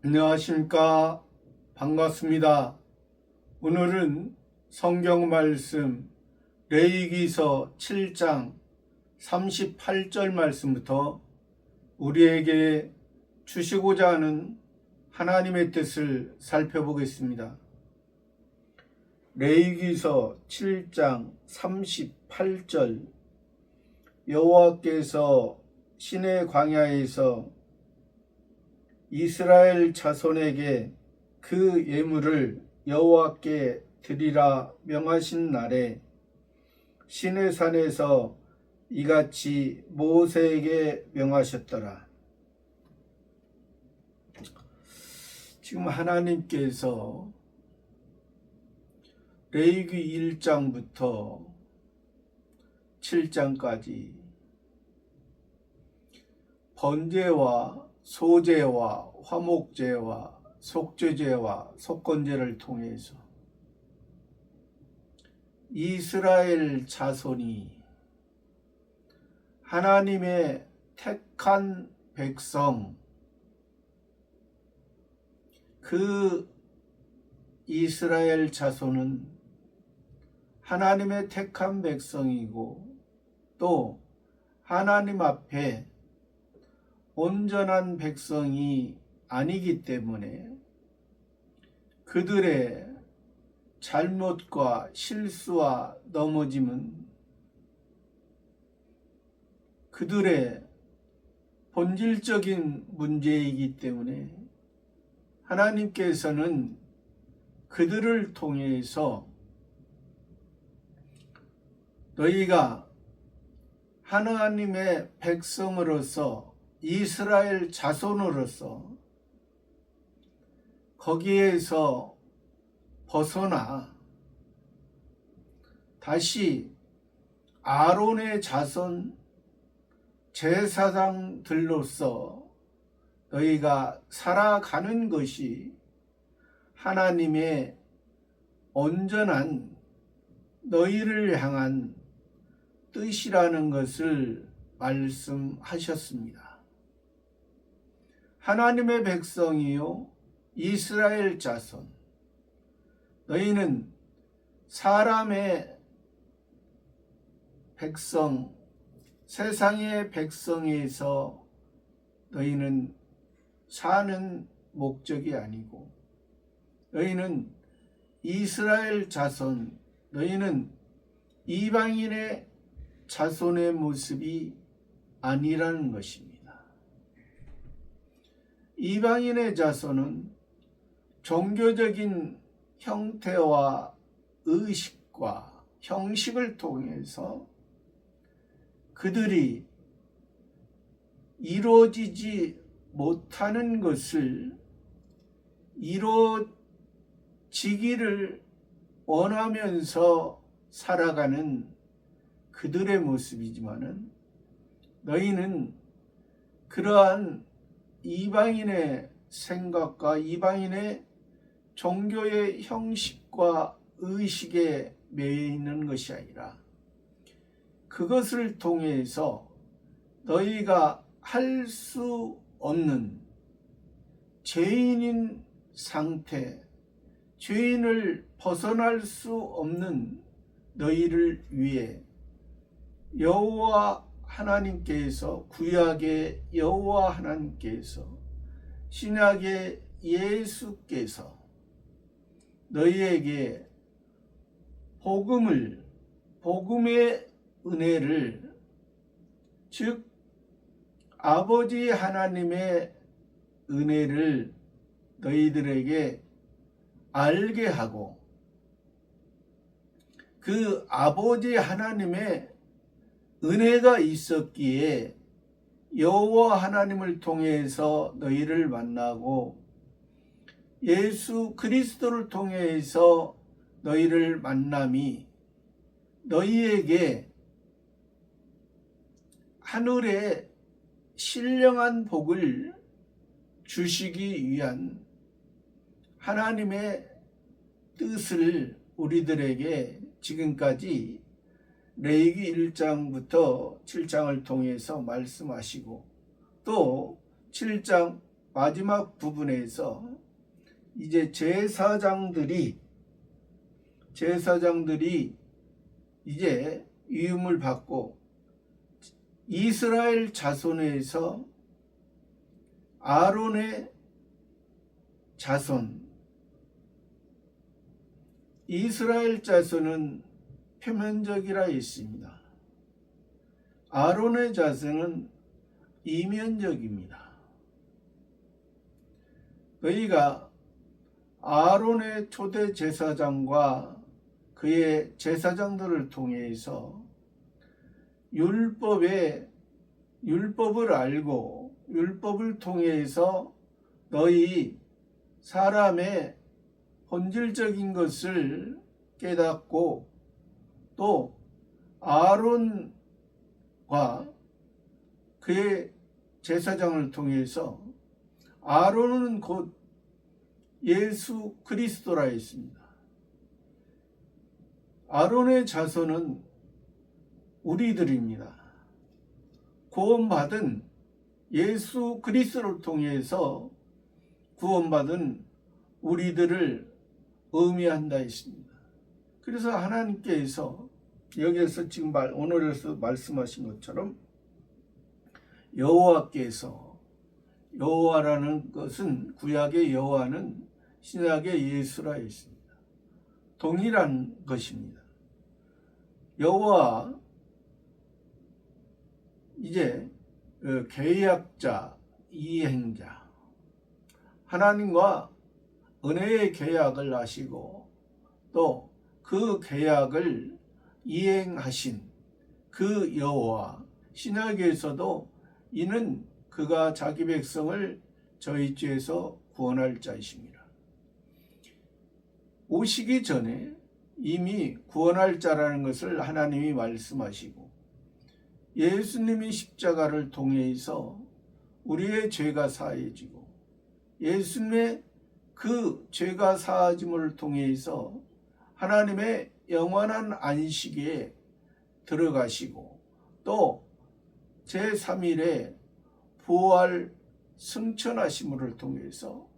안녕하십니까. 반갑습니다. 오늘은 성경 말씀 레위기서 7장 38절 말씀부터 우리에게 주시고자 하는 하나님의 뜻을 살펴보겠습니다. 레위기서 7장 38절 여호와께서 시내 광야에서 이스라엘 자손에게 그 예물을 여호와께 드리라 명하신 날에 시내산에서 이같이 모세에게 명하셨더라. 지금 하나님께서 레위기 1장부터 7장까지 번제와 소제와 화목제와 속죄제와 속건제를 통해서 이스라엘 자손이 하나님의 택한 백성, 그 이스라엘 자손은 하나님의 택한 백성이고 또 하나님 앞에 온전한 백성이 아니기 때문에 그들의 잘못과 실수와 넘어짐은 그들의 본질적인 문제이기 때문에 하나님께서는 그들을 통해서 너희가 하나님의 백성으로서 이스라엘 자손으로서 거기에서 벗어나 다시 아론의 자손 제사장들로서 너희가 살아가는 것이 하나님의 온전한 너희를 향한 뜻이라는 것을 말씀하셨습니다. 하나님의 백성이요 이스라엘 자손, 너희는 사람의 백성, 세상의 백성에서 너희는 사는 목적이 아니고 너희는 이스라엘 자손, 너희는 이방인의 자손의 모습이 아니라는 것입니다. 이방인의 자손은 종교적인 형태와 의식과 형식을 통해서 그들이 이루어지지 못하는 것을 이루어지기를 원하면서 살아가는 그들의 모습이지만은 너희는 그러한 이방인의 생각과 이방인의 종교의 형식과 의식에 매여 있는 것이 아니라 그것을 통해서 너희가 할 수 없는 죄인인 상태, 죄인을 벗어날 수 없는 너희를 위해 여호와 하나님께서, 구약의 여호와 하나님께서, 신약의 예수께서 너희에게 복음의 은혜를, 즉 아버지 하나님의 은혜를 너희들에게 알게 하고 그 아버지 하나님의 은혜가 있었기에 여호와 하나님을 통해서 너희를 만나고 예수 그리스도를 통해서 너희를 만남이 너희에게 하늘의 신령한 복을 주시기 위한 하나님의 뜻을 우리들에게 지금까지 레위기 1장부터 7장을 통해서 말씀하시고 또 7장 마지막 부분에서 이제 제사장들이 이제 위임을 받고 이스라엘 자손에서 아론의 자손, 이스라엘 자손은 표면적이라 했습니다. 아론의 자손은 이면적입니다. 너희가 아론의 초대 제사장과 그의 제사장들을 통해서 율법을 알고 율법을 통해서 너희 사람의 본질적인 것을 깨닫고 또 아론과 그의 제사장을 통해서 아론은 곧 예수 그리스도라 했습니다. 아론의 자손은 우리들입니다. 구원받은 예수 그리스도를 통해서 구원받은 우리들을 의미한다 했습니다. 그래서 하나님께서 여기에서 지금 오늘에서 말씀하신 것처럼 여호와라는 것은 구약의 여호와는 신약의 예수라 했습니다. 동일한 것입니다. 여호와 이제 계약자, 이행자, 하나님과 은혜의 계약을 하시고 또 그 계약을 이행하신 그 여호와, 신약에서도 이는 그가 자기 백성을 저희 죄에서 구원할 자이십니다. 오시기 전에 이미 구원할 자라는 것을 하나님이 말씀하시고 예수님이 십자가를 통해서 우리의 죄가 사해지고 예수님의 그 죄가 사하짐을 통해서 하나님의 영원한 안식에 들어가시고 또 제3일에 부활 승천하심을 통해서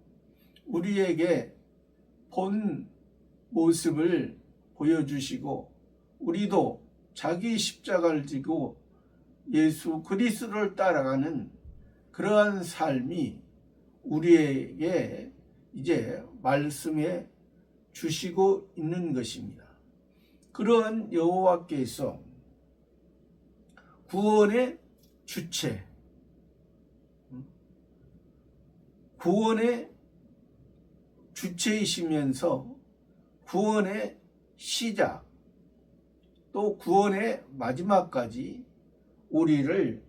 우리에게 본 모습을 보여주시고 우리도 자기 십자가를 지고 예수 그리스도를 따라가는 그러한 삶이 우리에게 이제 말씀해 주시고 있는 것입니다. 그러한 여호와께서 구원의 주체, 구원의 주체이시면서 구원의 시작 또 구원의 마지막까지 우리를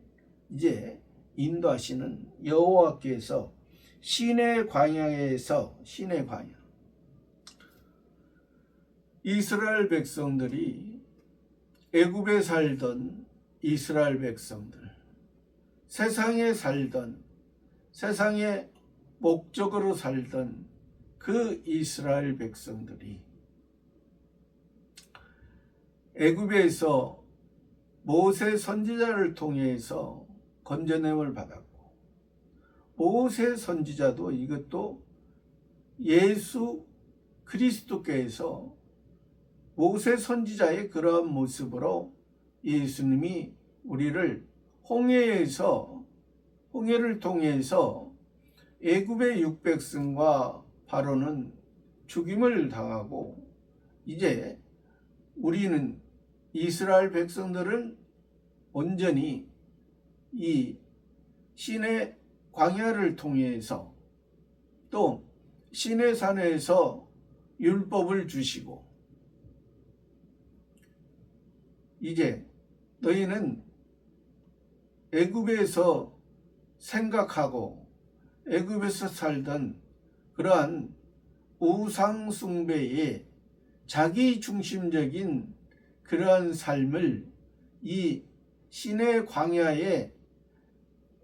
이제 인도하시는 여호와께서 시내 광야에서 이스라엘 백성들이 애굽에 살던 이스라엘 백성들, 세상에 살던 세상의 목적으로 살던 그 이스라엘 백성들이 애굽에서 모세 선지자를 통해서 건져냄을 받았고 모세 선지자도 이것도 예수 그리스도께서 모세 선지자의 그러한 모습으로 예수님이 우리를 홍해를 통해서 애굽의 육백성과 바로는 죽임을 당하고 이제 우리는 이스라엘 백성들은 온전히 이 시내 광야를 통해서 또 시내산에서 율법을 주시고 이제 너희는 애굽에서 생각하고 애굽에서 살던 그러한 우상 숭배의 자기 중심적인 그러한 삶을 이 시내 광야에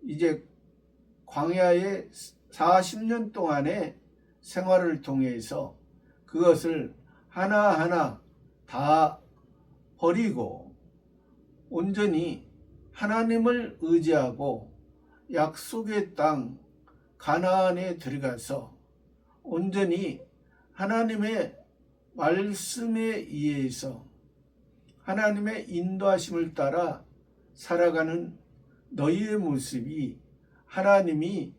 이제 광야의 40년 동안의 생활을 통해서 그것을 하나하나 다 버리고 온전히 하나님을 의지하고 약속의 땅 가나안에 들어가서 온전히 하나님의 말씀에 의해서 하나님의 인도하심을 따라 살아가는 너희의 모습이 하나님이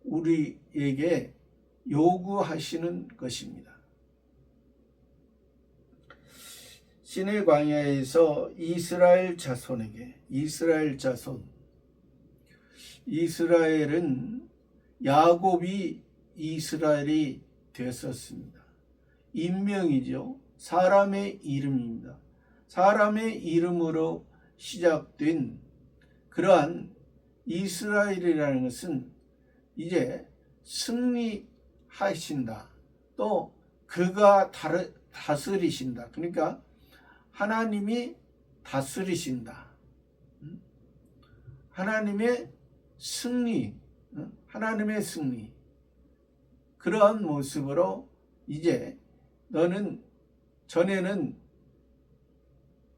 우리에게 요구하시는 것입니다. 시내 광야에서 이스라엘 이스라엘은 야곱이 이스라엘이 되었습니다. 인명이죠. 사람의 이름입니다. 사람의 이름으로 시작된 그러한 이스라엘이라는 것은 이제 승리하신다. 또 그가 다스리신다. 그러니까 하나님이 다스리신다. 하나님의 승리, 하나님의 승리. 그러한 모습으로 이제 너는 전에는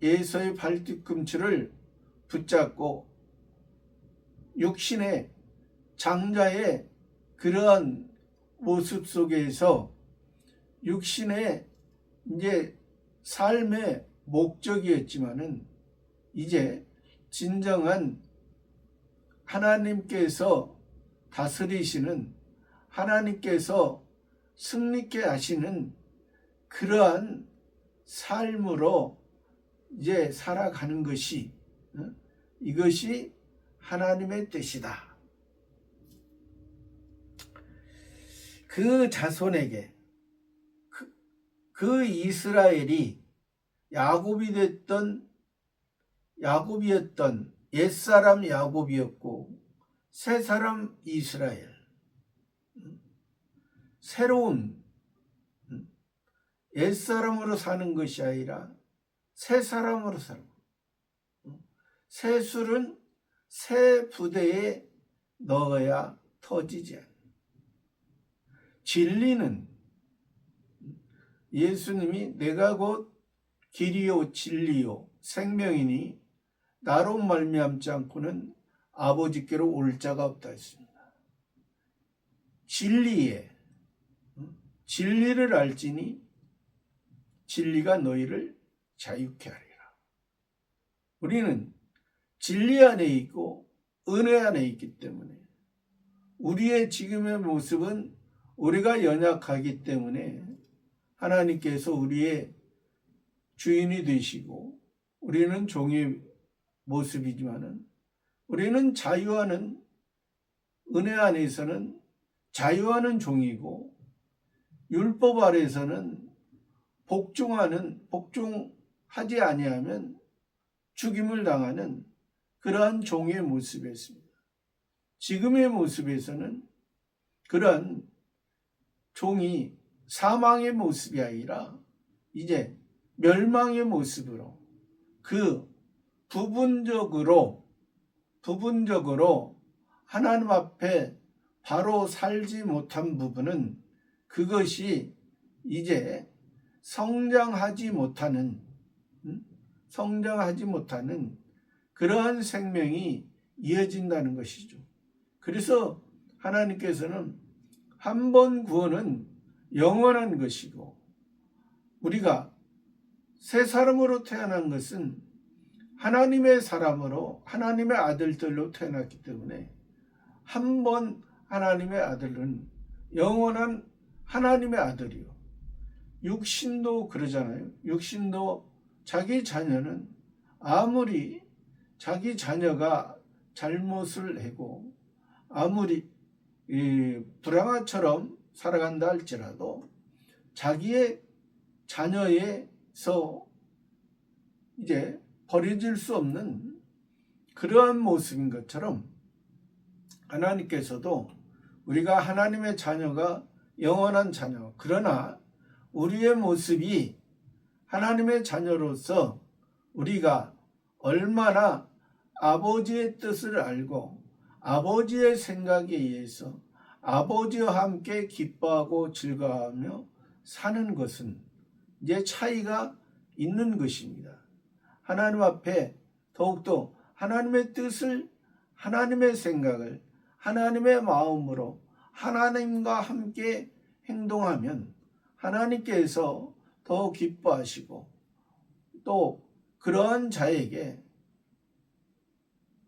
에서의 발뒤꿈치를 붙잡고 육신의 장자의 그러한 모습 속에서 육신의 이제 삶의 목적이었지만은 이제 진정한 하나님께서 다스리시는 하나님께서 승리케 하시는 그러한 삶으로 이제 살아가는 것이 이것이 하나님의 뜻이다. 그 자손에게 그 이스라엘이 야곱이었던 옛사람 야곱이었고 새사람 이스라엘, 새로운 옛사람으로 사는 것이 아니라 새사람으로 살고, 새 술은 새 부대에 넣어야 터지지 않는 진리는 예수님이 내가 곧 길이요 진리요 생명이니 나로 말미암지 않고는 아버지께로 올 자가 없다 했습니다. 진리를 알지니 진리가 너희를 자유케 하리라. 우리는 진리 안에 있고 은혜 안에 있기 때문에 우리의 지금의 모습은 우리가 연약하기 때문에 하나님께서 우리의 주인이 되시고 우리는 종의 모습이지만은 우리는 자유하는 은혜 안에서는 자유하는 종이고 율법 아래에서는 복종하지 아니하면 죽임을 당하는 그러한 종의 모습이었습니다. 지금의 모습에서는 그러한 종이 사망의 모습이 아니라 이제 멸망의 모습으로 그 부분적으로 하나님 앞에 바로 살지 못한 부분은 그것이 이제 성장하지 못하는 그러한 생명이 이어진다는 것이죠. 그래서 하나님께서는 한 번 구원은 영원한 것이고 우리가 새 사람으로 태어난 것은 하나님의 사람으로 하나님의 아들들로 태어났기 때문에 한 번 하나님의 아들은 영원한 하나님의 아들이요. 육신도 그러잖아요. 육신도 자기 자녀는 아무리 자기 자녀가 잘못을 하고 아무리 불량아처럼 살아간다 할지라도 자기의 자녀에서 이제 버려질 수 없는 그러한 모습인 것처럼 하나님께서도 우리가 하나님의 자녀가 영원한 자녀, 그러나 우리의 모습이 하나님의 자녀로서 우리가 얼마나 아버지의 뜻을 알고 아버지의 생각에 의해서 아버지와 함께 기뻐하고 즐거워하며 사는 것은 이제 차이가 있는 것입니다. 하나님 앞에 더욱더 하나님의 뜻을, 하나님의 생각을 하나님의 마음으로 하나님과 함께 행동하면 하나님께서 더 기뻐하시고 또 그러한 자에게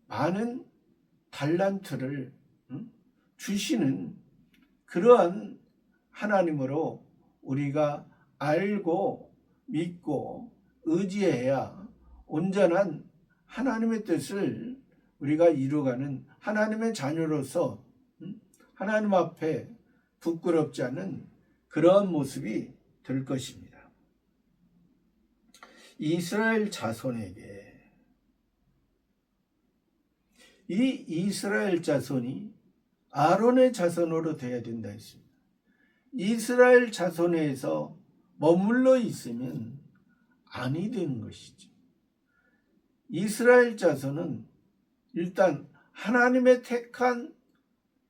많은 달란트를 주시는 그러한 하나님으로 우리가 알고 믿고 의지해야 온전한 하나님의 뜻을 우리가 이루어가는 하나님의 자녀로서 하나님 앞에 부끄럽지 않은 그러한 모습이 될 것입니다. 이스라엘 자손에게 이 이스라엘 자손이 아론의 자손으로 되어야 된다 했습니다. 이스라엘 자손에서 머물러 있으면 아니 되는 것이죠. 이스라엘 자손은 일단 하나님의 택한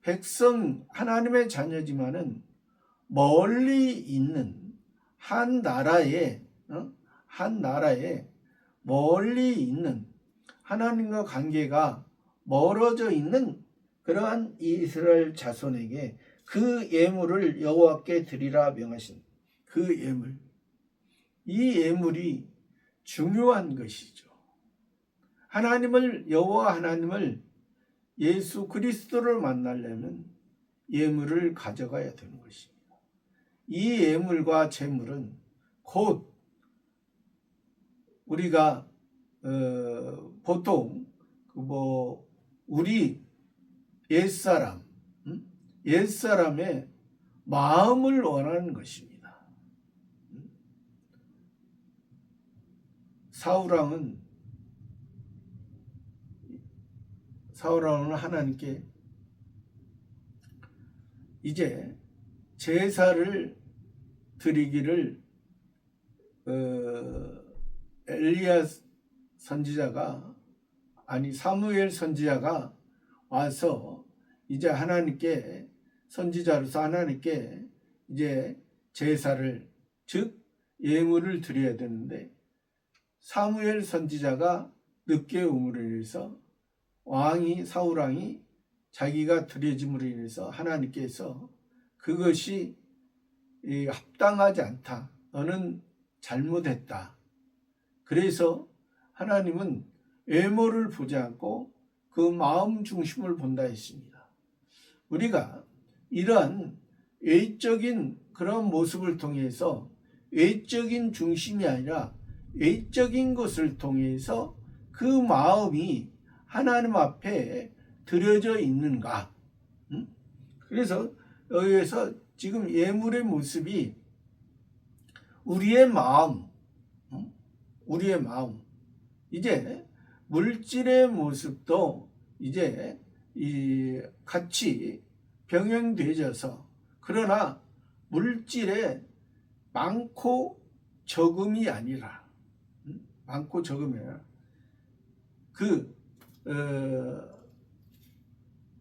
백성, 하나님의 자녀지만은 멀리 있는 한 나라에 멀리 있는 하나님과 관계가 멀어져 있는 그러한 이스라엘 자손에게 그 예물을 여호와께 드리라 명하신 그 예물, 이 예물이 중요한 것이죠. 여호와 하나님을 예수 그리스도를 만나려면 예물을 가져가야 되는 것입니다. 이 예물과 제물은 곧 우리가 보통 우리 옛사람의 마음을 원하는 것입니다. 사울왕은 하나님께 이제 제사를 드리기를 사무엘 선지자가 와서 이제 하나님께 선지자로서 하나님께 이제 제사를 즉 예물을 드려야 되는데 사무엘 선지자가 늦게 오므로 인해서 사울왕이 자기가 드려짐으로 인해서 하나님께서 그것이 합당하지 않다. 너는 잘못했다. 그래서 하나님은 외모를 보지 않고 그 마음 중심을 본다 했습니다. 우리가 이러한 외적인 그런 모습을 통해서 외적인 중심이 아니라 외적인 것을 통해서 그 마음이 하나님 앞에 드려져 있는가? 그래서 여기에서 지금 예물의 모습이 우리의 마음, 이제 물질의 모습도 이제 같이 병행되어져서 그러나 물질에 많고 적음이 아니라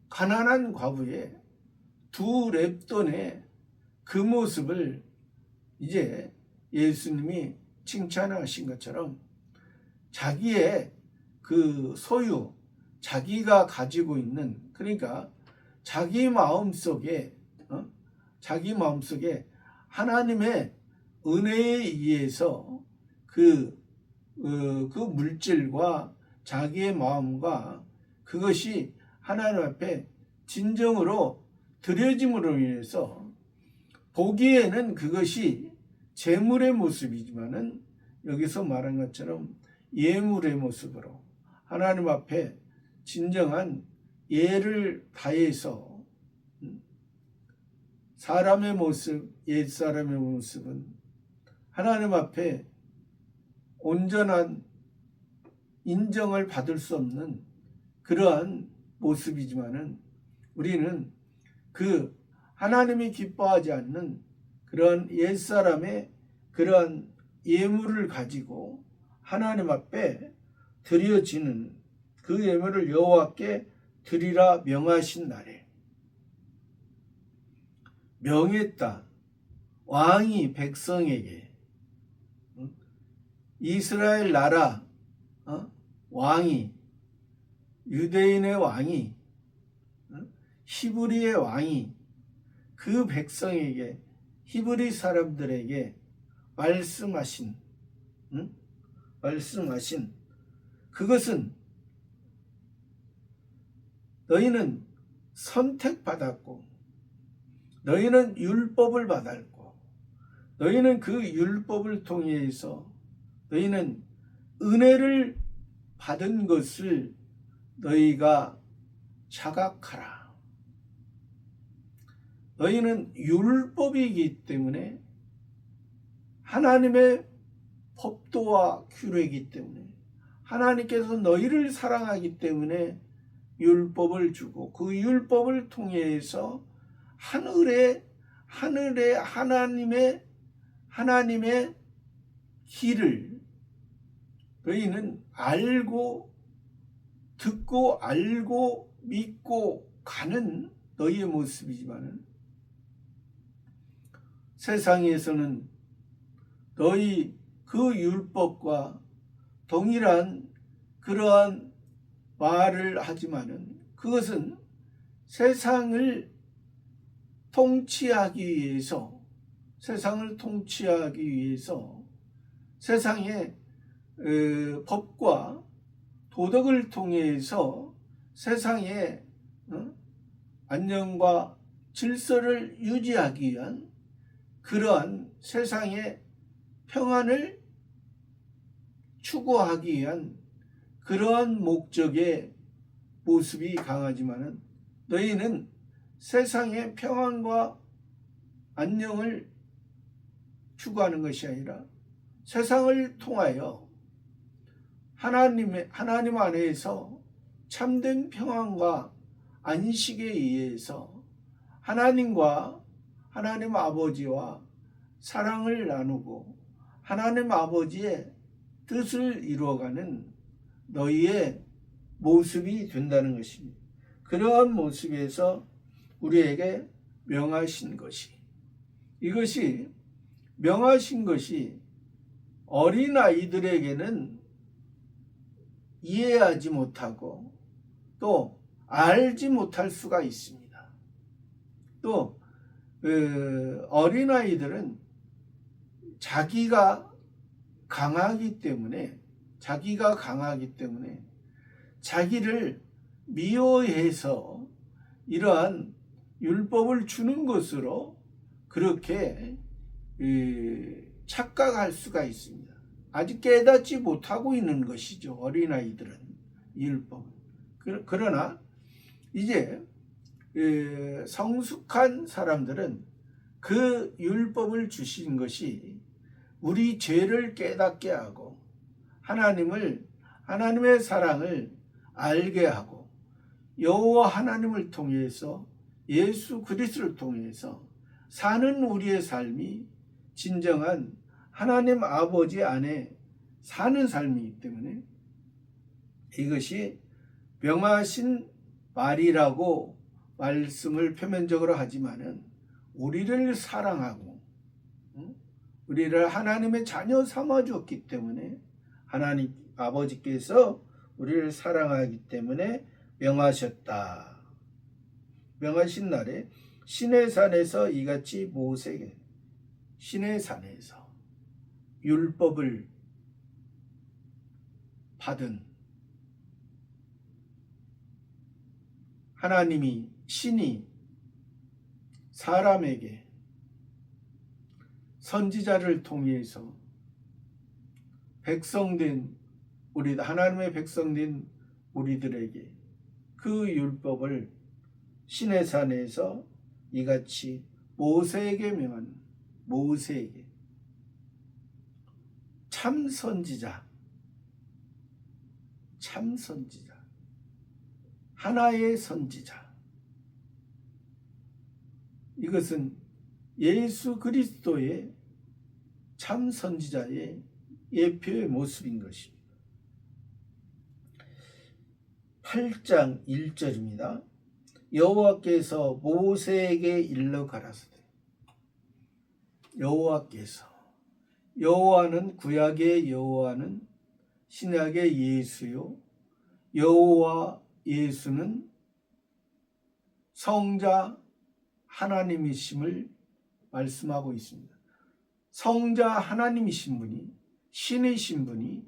가난한 과부의 2렙돈의 그 모습을 이제 예수님이 칭찬하신 것처럼 자기의 그 소유, 자기가 가지고 있는, 그러니까 자기 마음속에 하나님의 은혜에 의해서 그 물질과 자기의 마음과 그것이 하나님 앞에 진정으로 드려짐으로 인해서 보기에는 그것이 재물의 모습이지만은 여기서 말한 것처럼 예물의 모습으로 하나님 앞에 진정한 예를 다해서 사람의 모습, 옛사람의 모습은 하나님 앞에 온전한 인정을 받을 수 없는 그러한 모습이지만은 우리는 그 하나님이 기뻐하지 않는 그러한 옛사람의 그러한 예물을 가지고 하나님 앞에 드려지는 그 예물을 여호와께 드리라 명하신 날에 명했다. 왕이 백성에게 이스라엘 나라 왕이 유대인의 왕이 히브리의 왕이 그 백성에게, 히브리 사람들에게 말씀하신 그것은 너희는 선택받았고 너희는 율법을 받았고 너희는 그 율법을 통해서 너희는 은혜를 받은 것을 너희가 자각하라. 너희는 율법이기 때문에 하나님의 법도와 규례이기 때문에 하나님께서 너희를 사랑하기 때문에 율법을 주고 그 율법을 통해서 하늘에 하나님의 길을 너희는 듣고 알고 믿고 가는 너희의 모습이지만 세상에서는 너희 그 율법과 동일한 그러한 말을 하지만은 그것은 세상을 통치하기 위해서 세상의 법과 도덕을 통해서 세상의 안녕과 질서를 유지하기 위한 그러한 세상의 평안을 추구하기 위한 그러한 목적의 모습이 강하지만은 너희는 세상의 평안과 안녕을 추구하는 것이 아니라 세상을 통하여 하나님 안에서 참된 평안과 안식에 의해서 하나님 아버지와 사랑을 나누고 하나님 아버지의 뜻을 이루어가는 너희의 모습이 된다는 것입니다. 그러한 모습에서 우리에게 명하신 것이 어린아이들에게는 이해하지 못하고 또 알지 못할 수가 있습니다. 또 어린아이들은 자기가 강하기 때문에 자기를 미워해서 이러한 율법을 주는 것으로 그렇게 착각할 수가 있습니다. 아직 깨닫지 못하고 있는 것이죠. 어린아이들은 율법을. 그러나 이제 성숙한 사람들은 그 율법을 주신 것이 우리 죄를 깨닫게 하고 하나님의 사랑을 알게 하고 여호와 하나님을 통해서 예수 그리스도를 통해서 사는 우리의 삶이 진정한 하나님 아버지 안에 사는 삶이기 때문에 이것이 명하신 말이라고 말씀을 표면적으로 하지만은 우리를 사랑하고 우리를 하나님의 자녀 삼아 주었기 때문에 하나님 아버지께서 우리를 사랑하기 때문에 명하셨다. 명하신 날에 시내산에서 이같이 모세에게 시내산에서 율법을 받은 신이 사람에게 선지자를 통해서 하나님의 백성된 우리들에게 그 율법을 시내산에서 이같이 모세에게 명한 참 선지자 하나의 선지자, 이것은 예수 그리스도의 참 선지자의 예표의 모습인 것입니다. 8장 1절입니다. 여호와께서 모세에게 일러 가라사대. 여호와는 구약의 여호와는 신약의 예수요, 여호와 예수는 성자 하나님이심을 말씀하고 있습니다. 성자 하나님이신 분이, 신이신 분이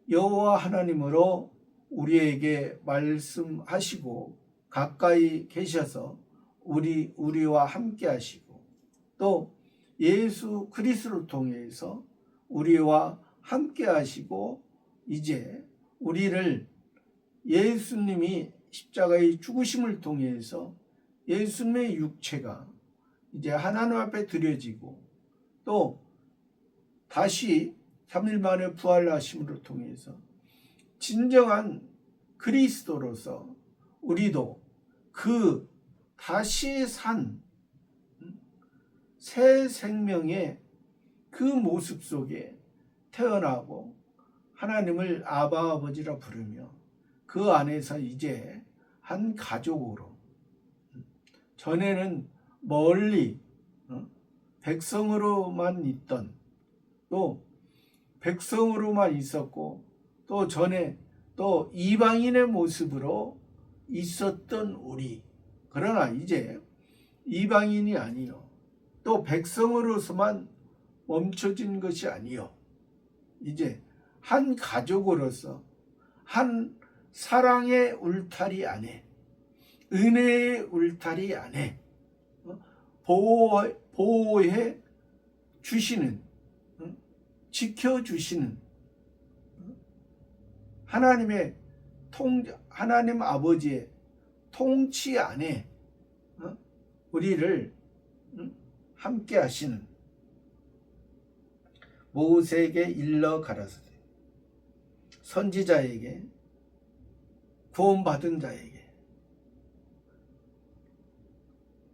여호와 하나님으로 우리에게 말씀하시고 가까이 계셔서 우리와 함께 하시고, 또 예수 그리스도를 통해서 우리와 함께 하시고, 이제 우리를 예수님이 십자가의 죽으심을 통해서 예수님의 육체가 이제 하나님 앞에 드려지고, 또 다시 3일 만에 부활하심으로 통해서 진정한 그리스도로서 우리도 그 다시 산 새 생명의 그 모습 속에 태어나고 하나님을 아바 아버지라 부르며 그 안에서 이제 한 가족으로, 전에는 멀리 백성으로만 있던, 또 백성으로만 있었고, 또 전에 또 이방인의 모습으로 있었던 우리, 그러나 이제 이방인이 아니요, 또 백성으로서만 멈춰진 것이 아니요, 이제 한 가족으로서 한 사랑의 울타리 안에, 은혜의 울타리 안에 보호해 주시는, 지켜주시는 하나님 아버지의 통치 안에 우리를 함께 하시는, 모세에게 일러 가라사대 선지자에게, 구원받은 자에게,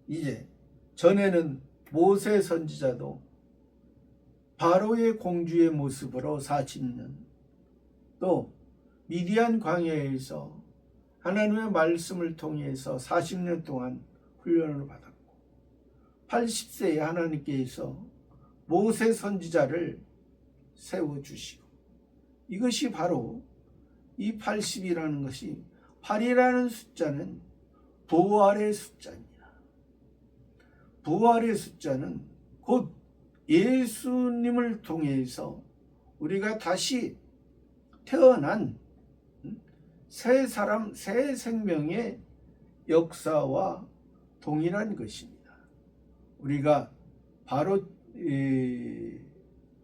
이제 전에는 모세 선지자도 바로의 공주의 모습으로 40년, 또 미디안 광야에서 하나님의 말씀을 통해서 40년 동안 훈련을 받았고, 80세에 하나님께서 모세 선지자를 세워주시고, 이것이 바로 이 80이라는 것이, 8이라는 숫자는 부활의 숫자입니다. 부활의 숫자는 곧 예수님을 통해서 우리가 다시 태어난 새 사람, 새 생명의 역사와 동일한 것입니다. 우리가 바로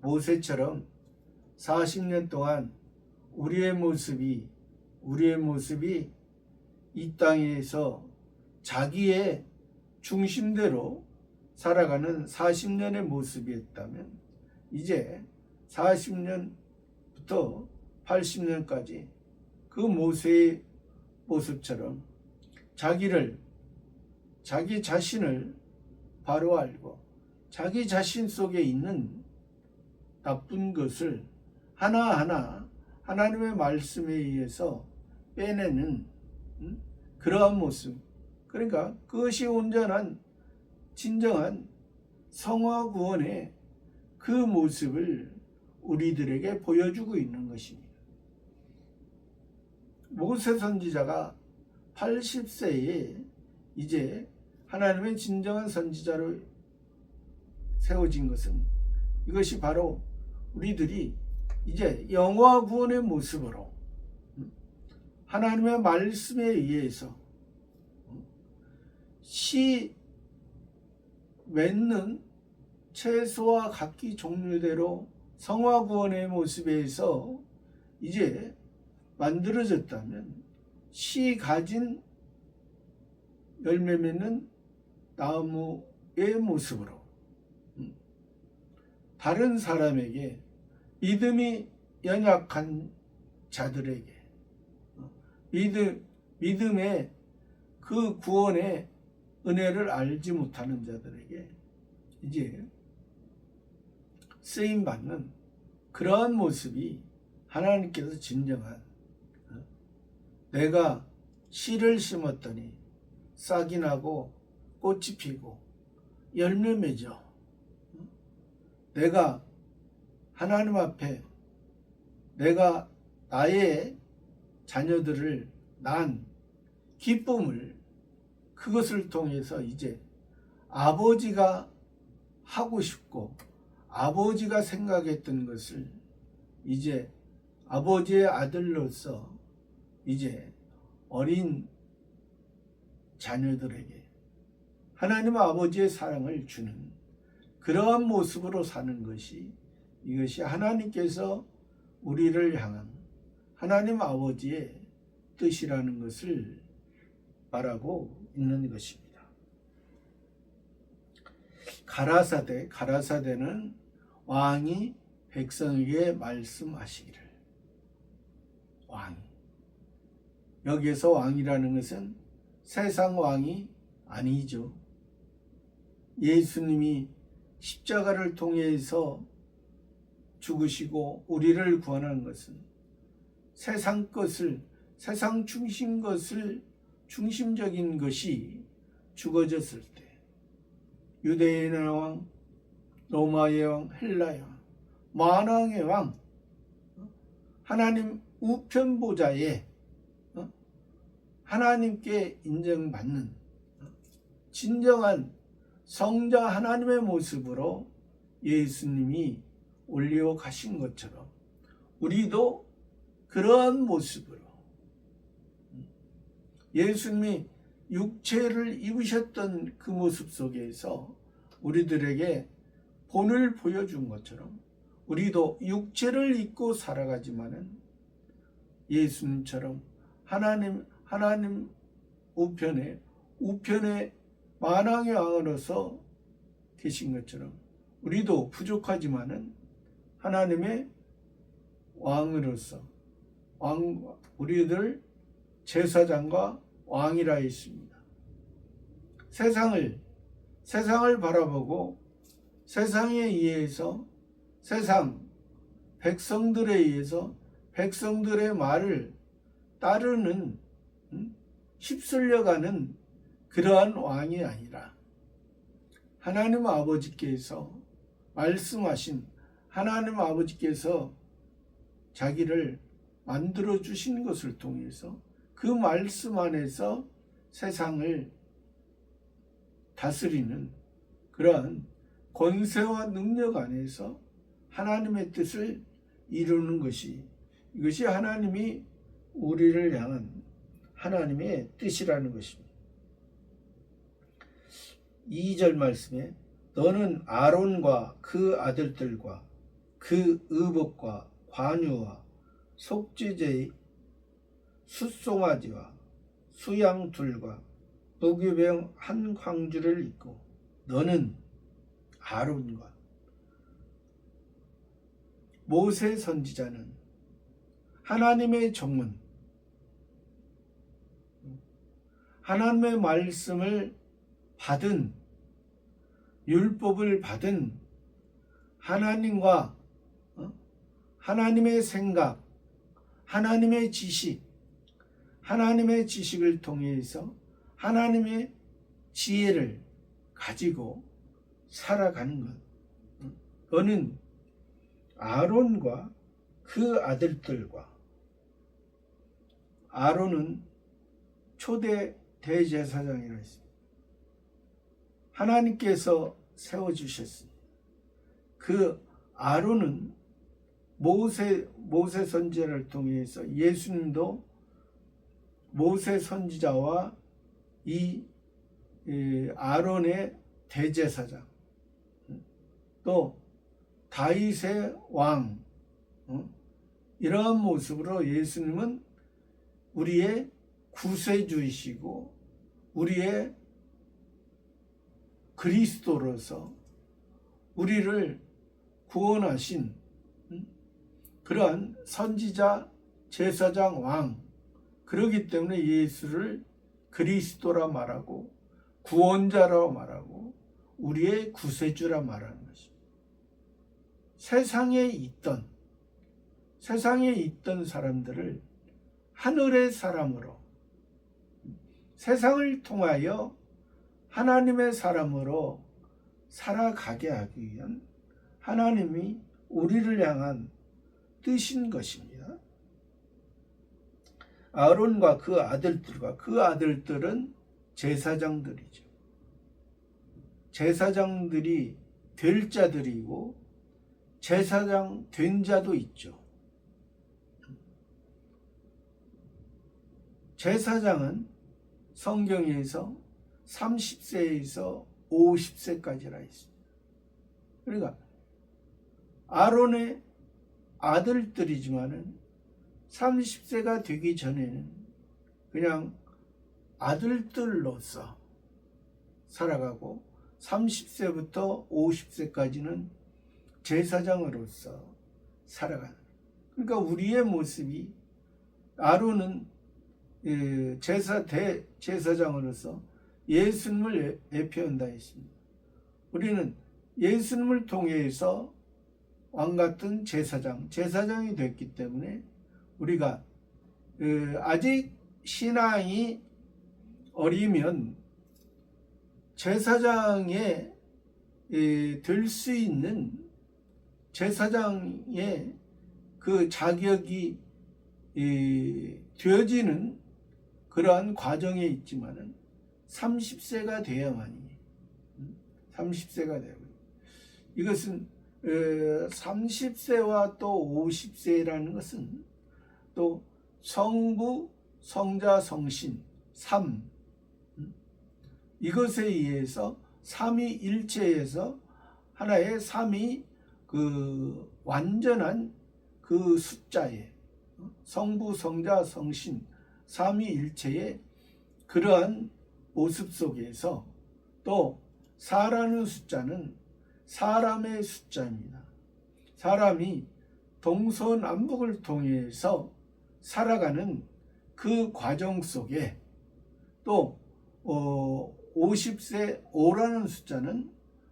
모세처럼 40년 동안 우리의 모습이 이 땅에서 자기의 중심대로 살아가는 40년의 모습이었다면, 이제 40년부터 80년까지 그 모세의 모습처럼 자기 자신을 바로 알고 자기 자신 속에 있는 나쁜 것을 하나하나 하나님의 말씀에 의해서 빼내는 그러한 모습, 그러니까 그것이 온전한 진정한 성화 구원의 그 모습을 우리들에게 보여주고 있는 것입니다. 모세 선지자가 80세에 이제 하나님의 진정한 선지자로 세워진 것은, 이것이 바로 우리들이 이제 영화 구원의 모습으로 하나님의 말씀에 의해서 씨 맺는 채소와 각기 종류대로 성화 구원의 모습에서 이제 만들어졌다면, 씨 가진 열매 맺는 나무의 모습으로 다른 사람에게, 믿음이 연약한 자들에게, 믿음의 그 구원의 은혜를 알지 못하는 자들에게 이제 쓰임받는 그러한 모습이 하나님께서 진정한, 내가 씨를 심었더니 싹이 나고 꽃이 피고 열매 맺어, 내가 하나님 앞에 내가 나의 자녀들을 낳은 기쁨을, 그것을 통해서 이제 아버지가 하고 싶고 아버지가 생각했던 것을 이제 아버지의 아들로서 이제 어린 자녀들에게 하나님 아버지의 사랑을 주는 그러한 모습으로 사는 것이, 이것이 하나님께서 우리를 향한 하나님 아버지의 뜻이라는 것을 말하고 있는 것입니다. 가라사대는 왕이 백성에게 말씀하시기를. 왕이, 여기에서 왕이라는 것은 세상 왕이 아니죠. 예수님이 십자가를 통해서 죽으시고 우리를 구원한 것은 세상 것을, 세상 중심적인 것이 죽어졌을 때 유대인의 왕, 로마의 왕, 헬라의 왕, 만왕의 왕, 하나님 우편 보좌에 하나님께 인정받는 진정한 성자 하나님의 모습으로 예수님이 올려 가신 것처럼 우리도 그러한 모습으로 예수님이 육체를 입으셨던 그 모습 속에서 우리들에게 본을 보여준 것처럼 우리도 육체를 입고 살아가지만은 예수님처럼 하나님 우편에 만왕의 왕으로서 계신 것처럼 우리도 부족하지만은 하나님의 왕으로서 우리들 제사장과 왕이라 했습니다. 세상을 바라보고 세상에 의해서 백성들에 의해서 백성들의 말을 따르는 휩쓸려가는 그러한 왕이 아니라 하나님 아버지께서 말씀하신, 하나님 아버지께서 자기를 만들어 주신 것을 통해서 그 말씀 안에서 세상을 다스리는 그러한 권세와 능력 안에서 하나님의 뜻을 이루는 것이, 이것이 하나님이 우리를 향한 하나님의 뜻이라는 것입니다. 2절 말씀에 너는 아론과 그 아들들과 그 의복과 관유와 속죄제의 숫송아지와 수양둘과 무교병 한 광주를 입고, 너는 아론과 모세 선지자는 하나님의 종은 하나님의 말씀을 받은, 율법을 받은 하나님과 하나님의 생각, 하나님의 지식을 통해서 하나님의 지혜를 가지고 살아가는 것. 너는 아론과 그 아들들과, 아론은 초대 대제사장이라 했습니다. 하나님께서 세워주셨습니다. 그 아론은 모세 선지자를 통해서 예수님도 모세 선지자와 이 아론의 대제사장, 또 다윗의 왕, 이러한 모습으로 예수님은 우리의 구세주이시고 우리의 그리스도로서 우리를 구원하신 그러한 선지자, 제사장, 왕, 그렇기 때문에 예수를 그리스도라 말하고 구원자라 말하고 우리의 구세주라 말하는 것입니다. 세상에 있던 사람들을 하늘의 사람으로, 세상을 통하여 하나님의 사람으로 살아가게 하기 위한 하나님이 우리를 향한 뜻인 것입니다. 아론과 그 아들들과, 그 아들들은 제사장들이죠. 제사장들이 될 자들이고 제사장 된 자도 있죠. 제사장은 성경에서 30세에서 50세까지라 있습니다. 그러니까 아론의 아들들이지만은 30세가 되기 전에는 그냥 아들들로서 살아가고 30세부터 50세까지는 제사장으로서 살아가는. 그러니까 우리의 모습이 아론은 대제사장으로서 예수님을 예표한다 했습니다. 우리는 예수님을 통해서 왕같은 제사장이 됐기 때문에 우리가 아직 신앙이 어리면 제사장에 될 수 있는 제사장의 그 자격이 되어지는 그러한 과정에 있지만은 30세가 돼야만이 30세가 되고 이것은 30세와 또 50세라는 것은 또 성부, 성자, 성신, 이것에 의해서 삼위일체에서 하나의 삼위 그 완전한 그 숫자에 성부, 성자, 성신, 삼위일체의 그러한 모습 속에서 또 4라는 숫자는 사람의 숫자입니다. 사람이 동서남북을 통해서 살아가는 그 과정 속에 또 50세 5라는 숫자는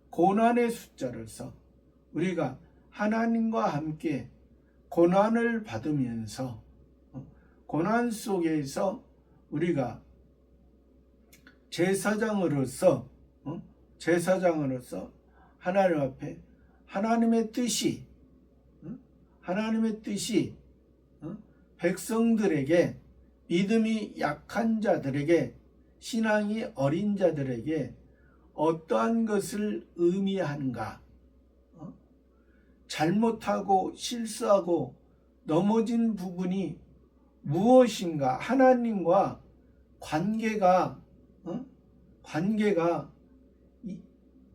고난의 숫자로서 우리가 하나님과 함께 고난을 받으면서 고난 속에서 우리가 제사장으로서 하나님 앞에 하나님의 뜻이 백성들에게 믿음이 약한 자들에게 신앙이 어린 자들에게 어떠한 것을 의미하는가? 잘못하고 실수하고 넘어진 부분이 무엇인가? 하나님과 관계가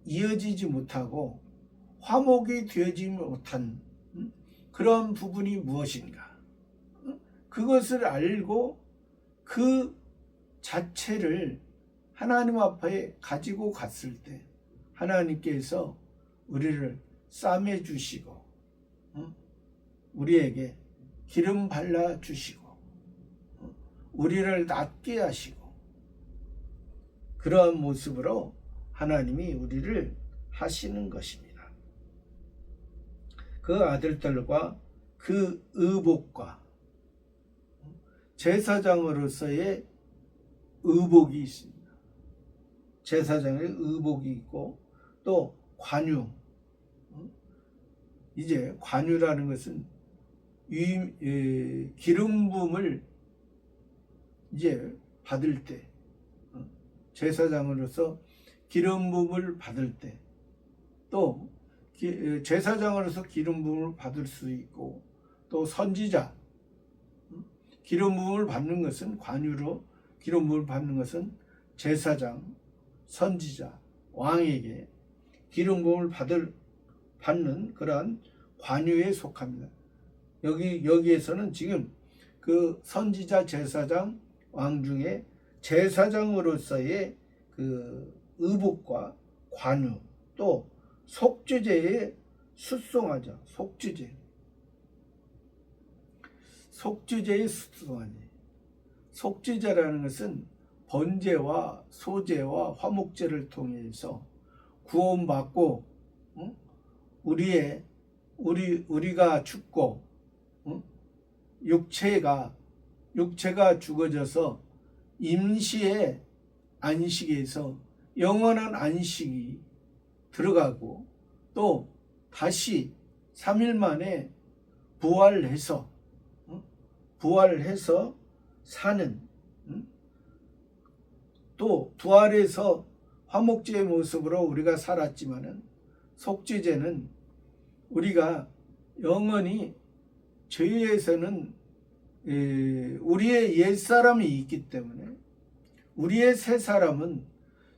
이어지지 못하고 화목이 되지 못한 그런 부분이 무엇인가? 그것을 알고 그 자체를 하나님 앞에 가지고 갔을 때 하나님께서 우리를 싸매 주시고 우리에게 기름 발라 주시고 우리를 낫게 하시고 그러한 모습으로 하나님이 우리를 하시는 것입니다. 그 아들들과 그 의복과 제사장으로서의 의복이 있습니다. 제사장의 의복이 있고 또 관유. 이제 관유라는 것은 기름 부음을 이제 받을 때 제사장으로서 기름 부음을 받을 때 또 제사장으로서 기름 부음을 받을 수 있고 또 선지자 기름 부음을 받는 것은 관유로 기름 부음을 받는 것은 제사장, 선지자, 왕에게 기름 부음을 받는 그러한 관유에 속합니다. 여기에서는 지금 그 선지자, 제사장, 왕 중에 제사장으로서의 그 의복과 관유 또 속죄제에 숫송하죠. 속죄제에 숫송하니 속죄제라는 것은 번제와 소제와 화목제를 통해서 구원받고 우리가 죽고 육체가 죽어져서 임시의 안식에서 영원한 안식이 들어가고 또 다시 3일 만에 부활해서 사는 또 부활해서 화목제의 모습으로 우리가 살았지만은 속죄제는 우리가 영원히 죄에서는 우리의 옛사람이 있기 때문에 우리의 새사람은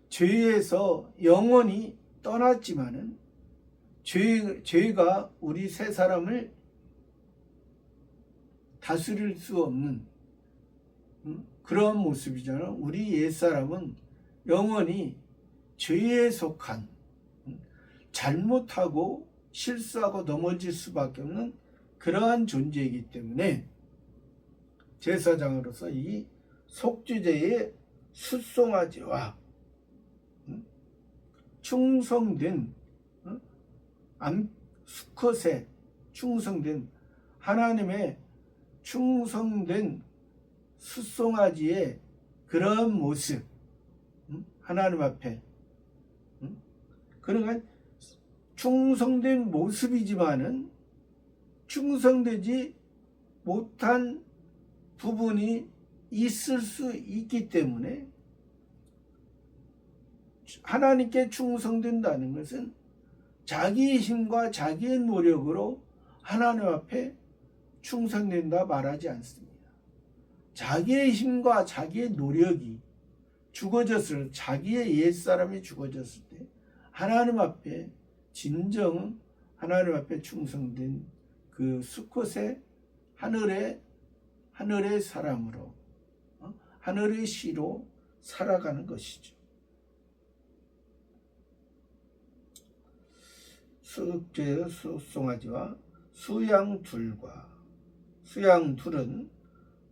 죄에서 영원히 떠났지만은 죄가 우리 새사람을 다스릴 수 없는 그런 모습이잖아. 우리 옛사람은 영원히 죄에 속한 잘못하고 실수하고 넘어질 수밖에 없는 그러한 존재이기 때문에 제사장으로서 이 속죄제의 숫송아지와 충성된 수컷에 충성된 하나님의 충성된 숫송아지의 그런 모습, 하나님 앞에 그러니까 충성된 모습이지만은 충성되지 못한 부분이 있을 수 있기 때문에 하나님께 충성된다는 것은 자기의 힘과 자기의 노력으로 하나님 앞에 충성된다 말하지 않습니다. 자기의 힘과 자기의 노력이 죽어졌을 자기의 옛사람이 죽어졌을 때 하나님 앞에 진정 하나님 앞에 충성된 그 수컷의 하늘의 사람으로 하늘의 시로 살아가는 것이죠. 수제의 숫송아지와 수양둘은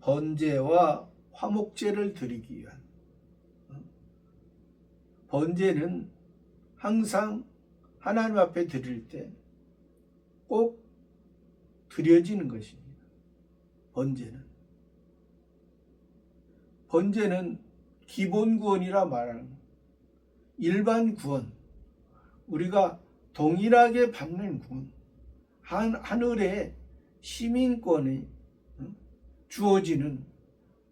번제와 화목제를 드리기 위한 번제는 항상 하나님 앞에 드릴 때 꼭 드려지는 것입니다. 번제는 기본 구원이라 말하는 일반 구원, 우리가 동일하게 받는 구원, 하늘의 시민권이 주어지는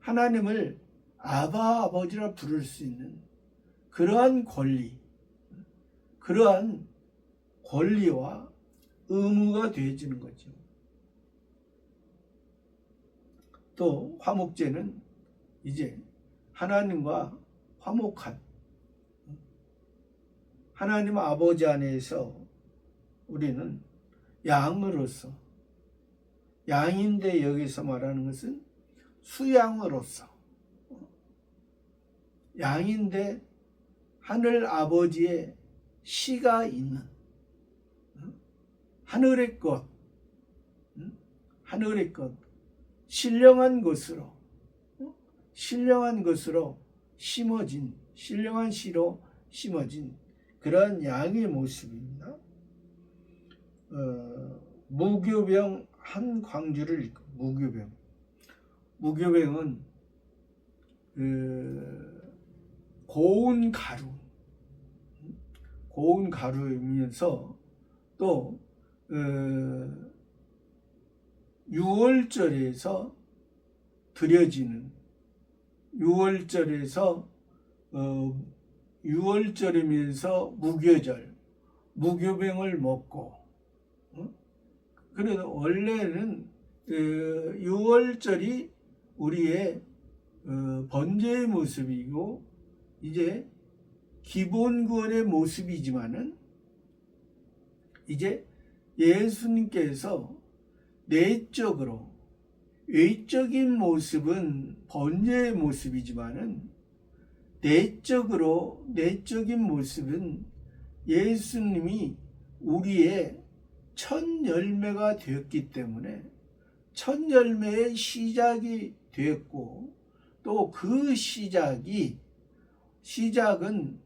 하나님을 아버지라 부를 수 있는 그러한 권리와 의무가 되어지는 거죠. 또 화목제는 이제 하나님과 화목한 하나님 아버지 안에서 우리는 양으로서, 양인데 여기서 말하는 것은 수양으로서, 양인데 하늘 아버지의 시가 있는 하늘의 것, 신령한 것으로 심어진, 신령한 시로 심어진 그러한 양의 모습입니다. 무교병 한 광주를 읽고, 무교병은 고운 가루이면서 또 유월절에서 드려지는 유월절이면서 무교병을 먹고 그래도 원래는 유월절이 우리의 번제의 모습이고 이제 기본 구원의 모습이지만은 이제 예수님께서 내적으로 외적인 모습은 번제의 모습이지만은 내적인 모습은 예수님이 우리의 첫 열매가 되었기 때문에 첫 열매의 시작이 되었고 또 그 시작은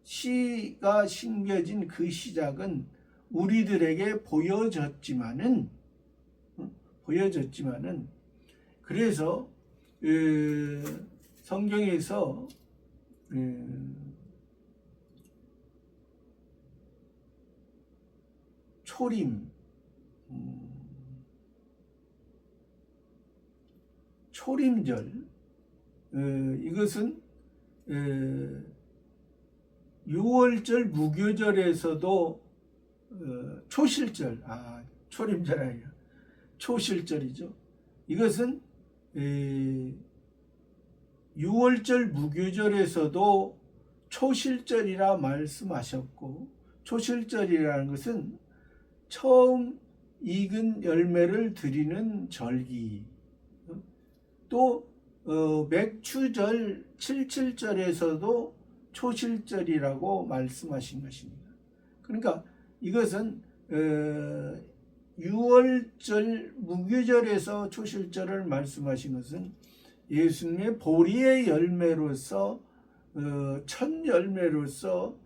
시가 심겨진 그 시작은 우리들에게 보여졌지만은 그래서 성경에서 초림절 이것은 6월절 무교절에서도 초실절, 초림절 아니야, 초실절이죠. 이것은 6월절 무교절에서도 초실절이라 말씀하셨고, 초실절이라는 것은 처음 익은 열매를 드리는 절기, 또 맥추절 77절에서도 초실절이라고 말씀하신 것입니다. 그러니까 이것은 6월절 무교절에서 초실절을 말씀하신 것은 예수님의 보리의 열매로서 첫 열매로서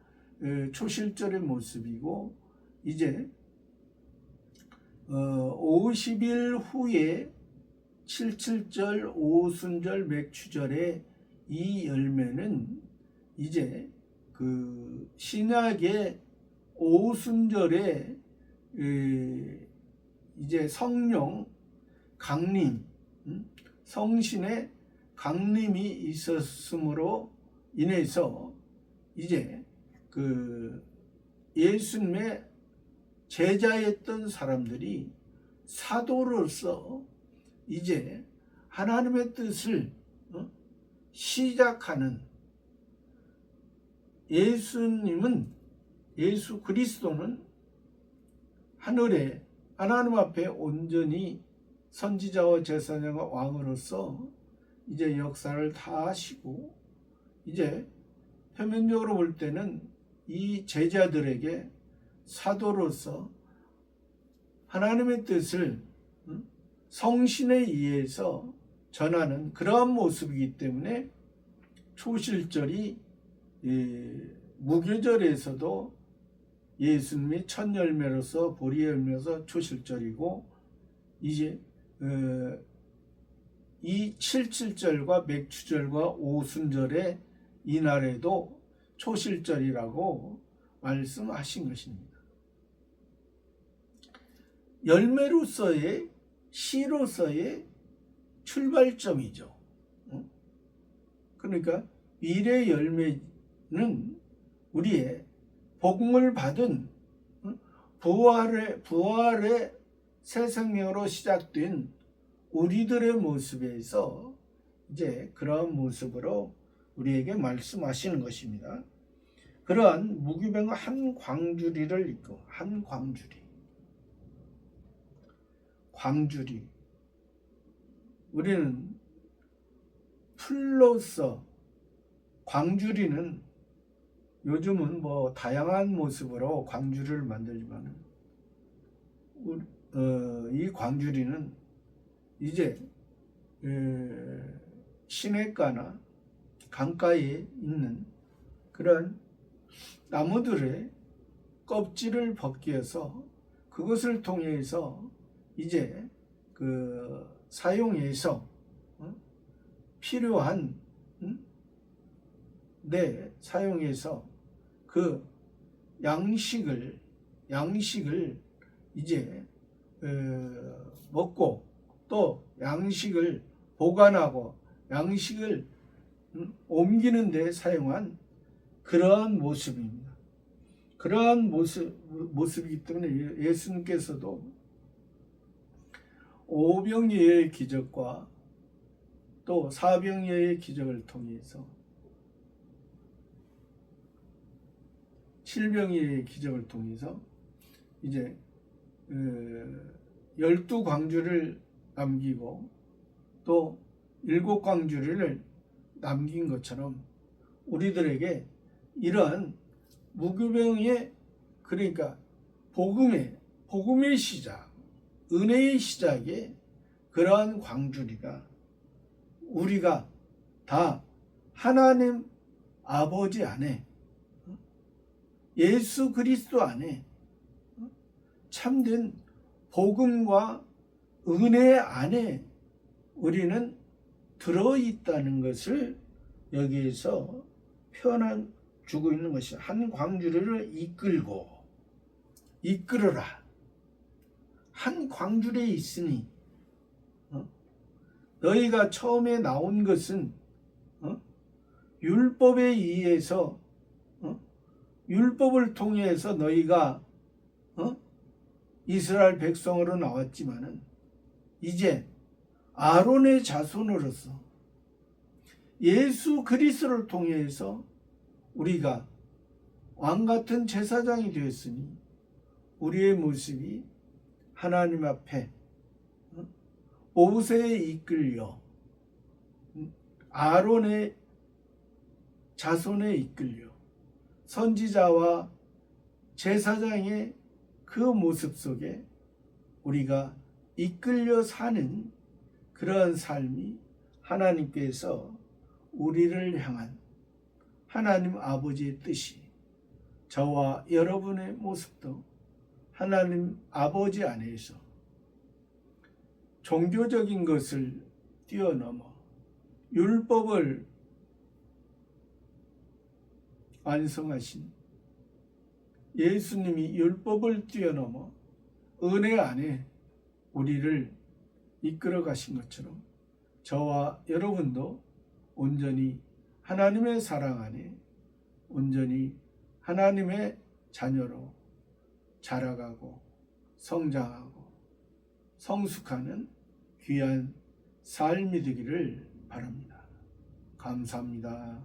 초실절의 모습이고, 이제 50일 후에 77절 오순절 맥추절의 이 열매는 이제 그 신약의 오순절에 이제 성령 강림, 성신의 강림이 있었으므로 인해서 이제 그 예수님의 제자였던 사람들이 사도로서 이제 하나님의 뜻을 시작하는, 예수 그리스도는 하늘에 하나님 앞에 온전히 선지자와 제사장과 왕으로서 이제 역사를 다 하시고, 이제 표면적으로 볼 때는 이 제자들에게 사도로서 하나님의 뜻을 성신에 의해서 전하는 그러한 모습이기 때문에 초실절이 무교절에서도 예수님의 첫 열매로서 보리 열매로서 초실절이고, 이제 이 77절과 맥추절과 오순절의 이날에도 초실절이라고 말씀하신 것입니다. 열매로서의, 씨로서의 출발점이죠. 그러니까 미래 열매는 우리의 복음을 받은 부활의 새 생명으로 시작된 우리들의 모습에서 이제 그러한 모습으로 우리에게 말씀하시는 것입니다. 그러한 무교병 한 광주리를 읽고, 한 광주리, 우리는 풀로서, 광주리는 요즘은 뭐 다양한 모습으로 광주리를 만들지만 이 광주리는 이제 시냇가나 강가에 있는 그런 나무들의 껍질을 벗겨서 그것을 통해서 이제 그 사용해서 필요한 사용해서 그 양식을 이제 먹고, 또 양식을 보관하고 양식을 옮기는 데 사용한 그러한 모습입니다. 그러한 모습이기 때문에 예수님께서도 오병이어의 기적과 또 사병이어의 기적을 통해서, 칠병이어의 기적을 통해서 이제 12광주를 남기고 또 7광주를 남긴 것처럼 우리들에게 이러한 무교병의, 그러니까 복음의 시작, 은혜의 시작에 그러한 광주리가 우리가 다 하나님 아버지 안에, 예수 그리스도 안에 참된 복음과 은혜 안에 우리는 들어있다는 것을 여기에서 표현해주고 있는 것이, 한 광주리를 이끌어라. 한 광주리에 있으니 너희가 처음에 나온 것은 율법에 의해서 율법을 통해서 너희가 이스라엘 백성으로 나왔지만은 이제 아론의 자손으로서 예수 그리스도를 통해서 우리가 왕같은 제사장이 되었으니 우리의 모습이 하나님 앞에 모세에 이끌려 아론의 자손에 이끌려 선지자와 제사장의 그 모습 속에 우리가 이끌려 사는 그러한 삶이 하나님께서 우리를 향한 하나님 아버지의 뜻이 저와 여러분의 모습도 하나님 아버지 안에서 종교적인 것을 뛰어넘어 율법을 완성하신 예수님이 율법을 뛰어넘어 은혜 안에 우리를 이끌어 가신 것처럼 저와 여러분도 온전히 하나님의 사랑 안에 온전히 하나님의 자녀로 자라가고 성장하고 성숙하는 귀한 삶이 되기를 바랍니다. 감사합니다.